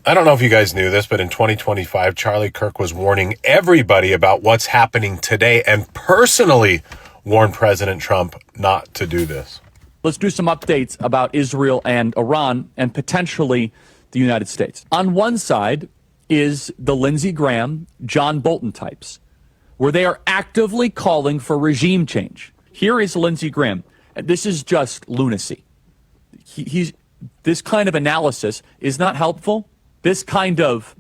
I don't know if you guys knew this, but in 2025, Charlie Kirk was warning everybody about what's happening today and personally warned President Trump not to do this. Let's do some updates about Israel and Iran and potentially the United States. On one side is the Lindsey Graham, John Bolton types, where they are actively calling for regime change. Here is Lindsey Graham. This is just lunacy. This kind of analysis is not helpful. This kind of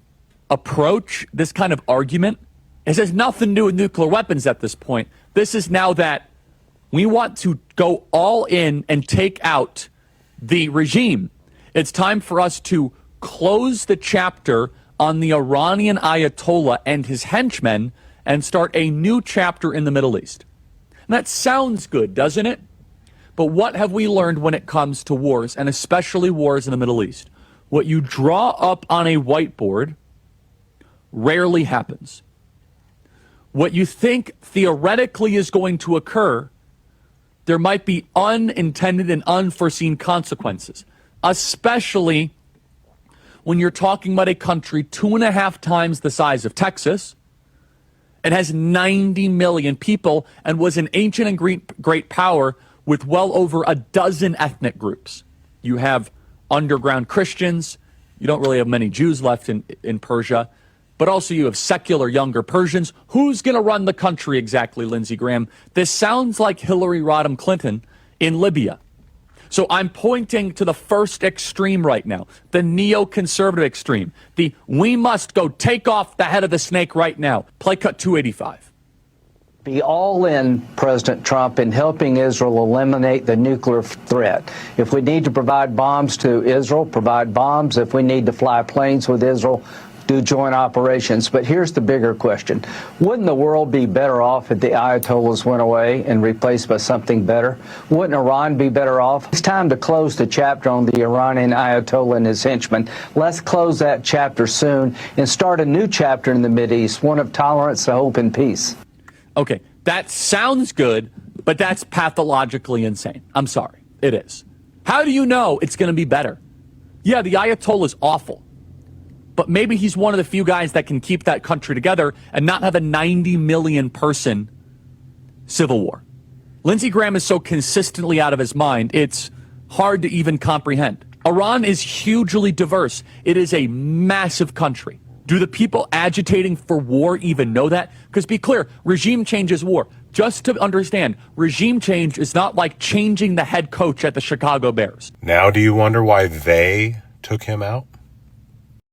approach, this kind of argument, it has nothing to do with nuclear weapons at this point. This is now that we want to go all in and take out the regime. It's time for us to close the chapter on the Iranian Ayatollah and his henchmen and start a new chapter in the Middle East. And that sounds good, doesn't it? But what have we learned when it comes to wars, and especially wars in the Middle East? What you draw up on a whiteboard rarely happens. What you think theoretically is going to occur, there might be unintended and unforeseen consequences, especially when you're talking about a country 2.5 times the size of Texas. It has 90 million people and was an ancient and great power with well over a dozen ethnic groups. You have underground Christians. You don't really have many Jews left in Persia. But also you have secular younger Persians. Who's going to run the country exactly, Lindsey Graham? This sounds like Hillary Rodham Clinton in Libya. So I'm pointing to the first extreme right now, the neoconservative extreme. The we must go take off the head of the snake right now. Play cut 285. Be all in, President Trump, in helping Israel eliminate the nuclear threat. If we need to provide bombs to Israel, provide bombs. If we need to fly planes with Israel, do joint operations. But here's the bigger question. Wouldn't the world be better off if the Ayatollahs went away and replaced by something better? Wouldn't Iran be better off? It's time to close the chapter on the Iranian Ayatollah and his henchmen. Let's close that chapter soon and start a new chapter in the Mideast, one of tolerance, hope, and peace. Okay, that sounds good, but that's pathologically insane. I'm sorry, it is. How do you know it's going to be better? Yeah, the Ayatollah is awful, but maybe he's one of the few guys that can keep that country together and not have a 90 million person civil war. Lindsey Graham is so consistently out of his mind, it's hard to even comprehend. Iran is hugely diverse. It is a massive country. Do the people agitating for war even know that? Because be clear, regime change is war. Just to understand, regime change is not like changing the head coach at the Chicago Bears. Now do you wonder why they took him out?